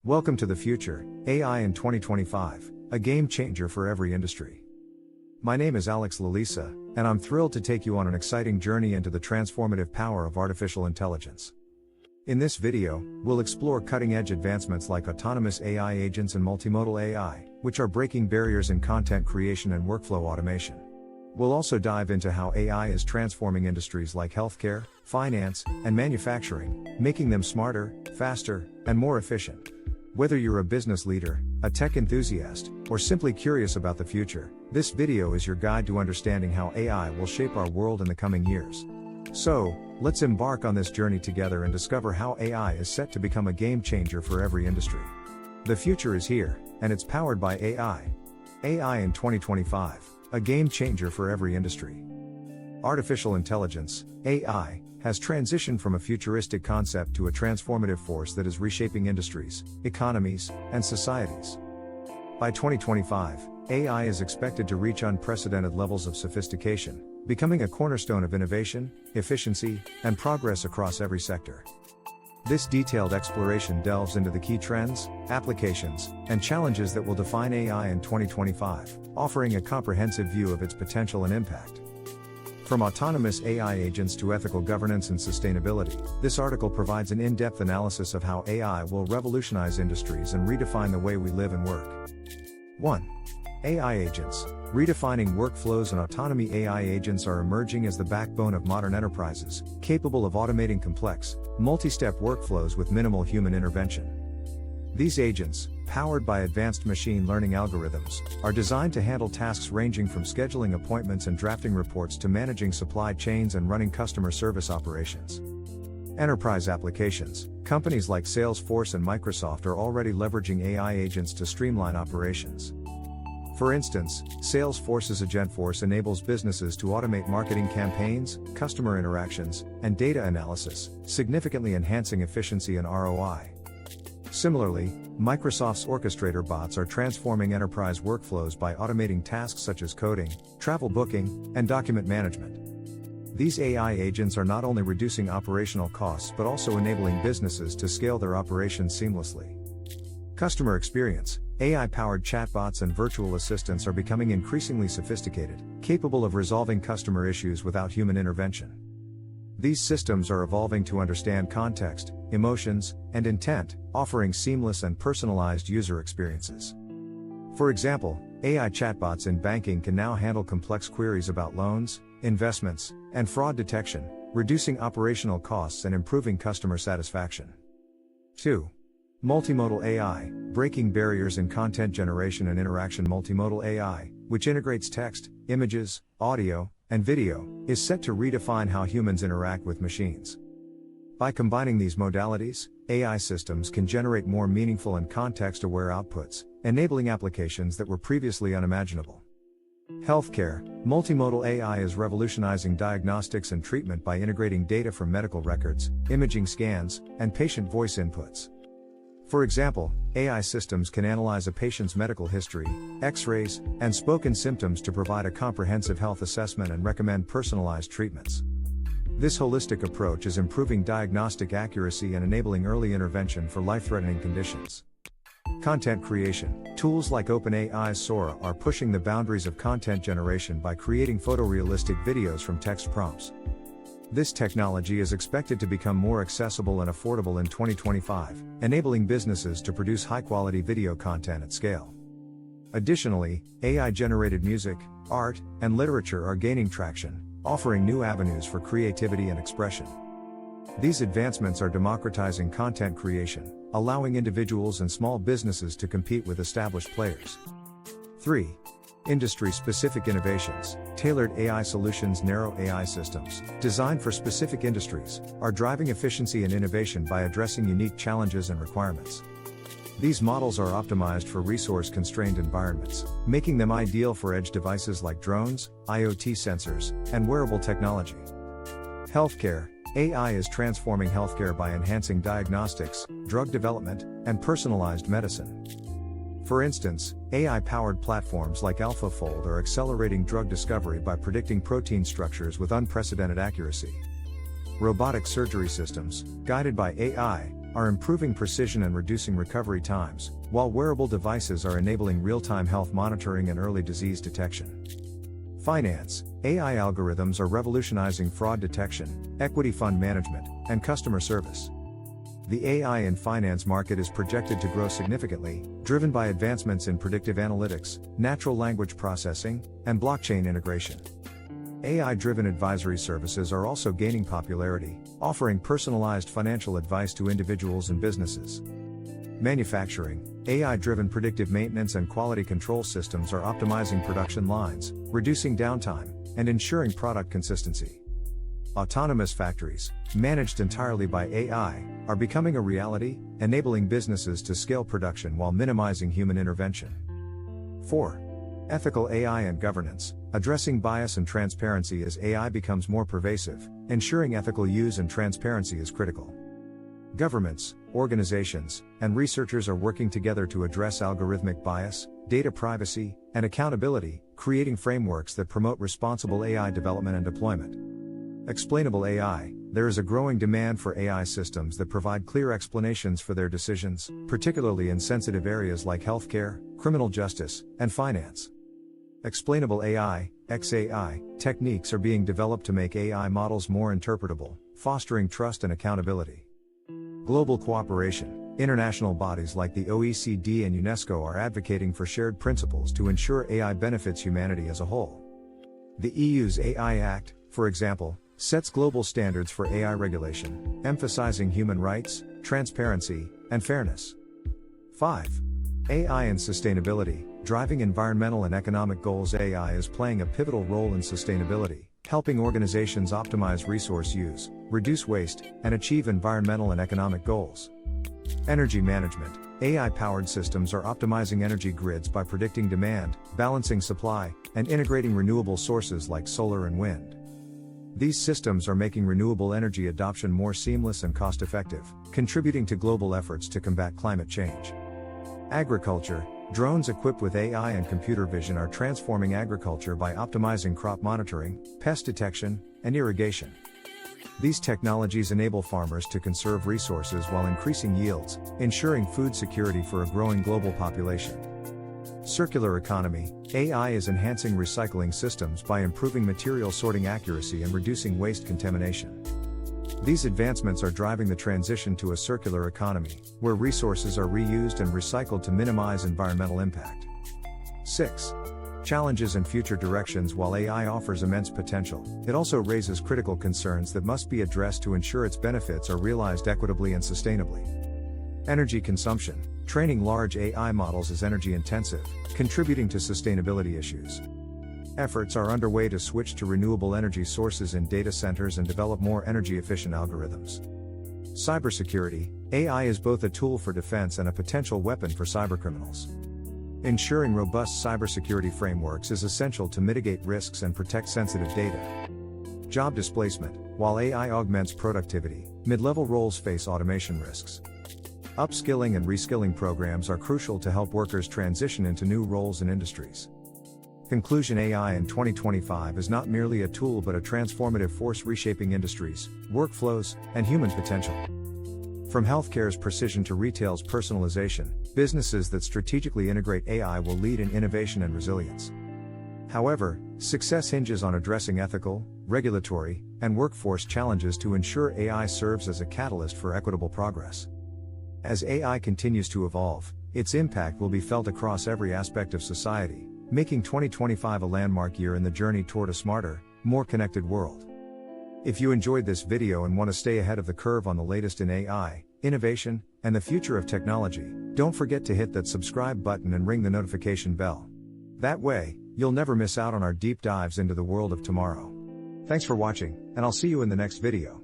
Welcome to the future, AI in 2025, a game changer for every industry. My name is Alex Lalisa, and I'm thrilled to take you on an exciting journey into the transformative power of artificial intelligence. In this video, we'll explore cutting-edge advancements like autonomous AI agents and multimodal AI, which are breaking barriers in content creation and workflow automation. We'll also dive into how AI is transforming industries like healthcare, finance, and manufacturing, making them smarter, faster, and more efficient. Whether you're a business leader, a tech enthusiast, or simply curious about the future, this video is your guide to understanding how AI will shape our world in the coming years. So, let's embark on this journey together and discover how AI is set to become a game changer for every industry. The future is here, and it's powered by AI. AI in 2025, a game changer for every industry. Artificial intelligence, AI, has transitioned from a futuristic concept to a transformative force that is reshaping industries, economies, and societies. By 2025, AI is expected to reach unprecedented levels of sophistication, becoming a cornerstone of innovation, efficiency, and progress across every sector. This detailed exploration delves into the key trends, applications, and challenges that will define AI in 2025, offering a comprehensive view of its potential and impact. From autonomous AI agents to ethical governance and sustainability, this article provides an in-depth analysis of how AI will revolutionize industries and redefine the way we live and work. 1. AI agents. Redefining workflows and autonomy. AI agents are emerging as the backbone of modern enterprises, capable of automating complex, multi-step workflows with minimal human intervention. These agents, powered by advanced machine learning algorithms, are designed to handle tasks ranging from scheduling appointments and drafting reports to managing supply chains and running customer service operations. Enterprise applications. Companies like Salesforce and Microsoft are already leveraging AI agents to streamline operations. For instance, Salesforce's Agentforce enables businesses to automate marketing campaigns, customer interactions, and data analysis, significantly enhancing efficiency and ROI. Similarly, Microsoft's Orchestrator bots are transforming enterprise workflows by automating tasks such as coding, travel booking, and document management. These AI agents are not only reducing operational costs but also enabling businesses to scale their operations seamlessly. Customer experience. AI-powered chatbots and virtual assistants are becoming increasingly sophisticated, capable of resolving customer issues without human intervention. These systems are evolving to understand context, emotions, and intent, offering seamless and personalized user experiences. For example, AI chatbots in banking can now handle complex queries about loans, investments, and fraud detection, reducing operational costs and improving customer satisfaction. 2. Multimodal AI, breaking barriers in content generation and interaction. Multimodal AI, which integrates text, images, audio, and video, is set to redefine how humans interact with machines. By combining these modalities, AI systems can generate more meaningful and context-aware outputs, enabling applications that were previously unimaginable. Healthcare. Multimodal AI is revolutionizing diagnostics and treatment by integrating data from medical records, imaging scans, and patient voice inputs. For example, AI systems can analyze a patient's medical history, X-rays, and spoken symptoms to provide a comprehensive health assessment and recommend personalized treatments. This holistic approach is improving diagnostic accuracy and enabling early intervention for life-threatening conditions. Content creation. Tools like OpenAI's Sora are pushing the boundaries of content generation by creating photorealistic videos from text prompts. This technology is expected to become more accessible and affordable in 2025, enabling businesses to produce high-quality video content at scale. Additionally, AI-generated music, art, and literature are gaining traction, offering new avenues for creativity and expression. These advancements are democratizing content creation, allowing individuals and small businesses to compete with established players. 3. Industry-specific innovations. Tailored AI solutions. Narrow AI systems, designed for specific industries, are driving efficiency and innovation by addressing unique challenges and requirements. These models are optimized for resource-constrained environments, making them ideal for edge devices like drones, IoT sensors, and wearable technology. Healthcare. AI is transforming healthcare by enhancing diagnostics, drug development, and personalized medicine. For instance, AI-powered platforms like AlphaFold are accelerating drug discovery by predicting protein structures with unprecedented accuracy. Robotic surgery systems, guided by AI, are improving precision and reducing recovery times, while wearable devices are enabling real-time health monitoring and early disease detection. Finance, AI algorithms are revolutionizing fraud detection, equity fund management, and customer service. The AI in finance market is projected to grow significantly, driven by advancements in predictive analytics, natural language processing, and blockchain integration. AI-driven advisory services are also gaining popularity, offering personalized financial advice to individuals and businesses. Manufacturing, AI-driven predictive maintenance and quality control systems are optimizing production lines, reducing downtime, and ensuring product consistency. Autonomous factories, managed entirely by AI, are becoming a reality, enabling businesses to scale production while minimizing human intervention. 4. Ethical AI and governance, addressing bias and transparency as AI becomes more pervasive, ensuring ethical use and transparency is critical. Governments, organizations, and researchers are working together to address algorithmic bias, data privacy, and accountability, creating frameworks that promote responsible AI development and deployment. Explainable AI, there is a growing demand for AI systems that provide clear explanations for their decisions, particularly in sensitive areas like healthcare, criminal justice, and finance. Explainable AI, XAI, techniques are being developed to make AI models more interpretable, fostering trust and accountability. Global cooperation, international bodies like the OECD and UNESCO are advocating for shared principles to ensure AI benefits humanity as a whole. The EU's AI Act, for example, sets global standards for AI regulation, emphasizing human rights, transparency, and fairness. 5. AI and sustainability, driving environmental and economic goals. AI is playing a pivotal role in sustainability, helping organizations optimize resource use, reduce waste, and achieve environmental and economic goals. Energy management, AI-powered systems are optimizing energy grids by predicting demand, balancing supply, and integrating renewable sources like solar and wind. These systems are making renewable energy adoption more seamless and cost-effective, contributing to global efforts to combat climate change. Agriculture, drones equipped with AI and computer vision are transforming agriculture by optimizing crop monitoring, pest detection, and irrigation. These technologies enable farmers to conserve resources while increasing yields, ensuring food security for a growing global population. Circular economy, AI is enhancing recycling systems by improving material sorting accuracy and reducing waste contamination. These advancements are driving the transition to a circular economy, where resources are reused and recycled to minimize environmental impact. 6. Challenges and future directions. While AI offers immense potential, it also raises critical concerns that must be addressed to ensure its benefits are realized equitably and sustainably. Energy consumption, training large AI models is energy intensive, contributing to sustainability issues. Efforts are underway to switch to renewable energy sources in data centers and develop more energy-efficient algorithms. Cybersecurity, AI is both a tool for defense and a potential weapon for cybercriminals. Ensuring robust cybersecurity frameworks is essential to mitigate risks and protect sensitive data. Job displacement, while AI augments productivity, mid-level roles face automation risks. Upskilling and reskilling programs are crucial to help workers transition into new roles and industries. Conclusion: AI in 2025 is not merely a tool but a transformative force reshaping industries, workflows, and human potential. From healthcare's precision to retail's personalization, businesses that strategically integrate AI will lead in innovation and resilience. However, success hinges on addressing ethical, regulatory, and workforce challenges to ensure AI serves as a catalyst for equitable progress. As AI continues to evolve, its impact will be felt across every aspect of society, making 2025 a landmark year in the journey toward a smarter, more connected world. If you enjoyed this video and want to stay ahead of the curve on the latest in AI, innovation, and the future of technology, don't forget to hit that subscribe button and ring the notification bell. That way, you'll never miss out on our deep dives into the world of tomorrow. Thanks for watching, and I'll see you in the next video.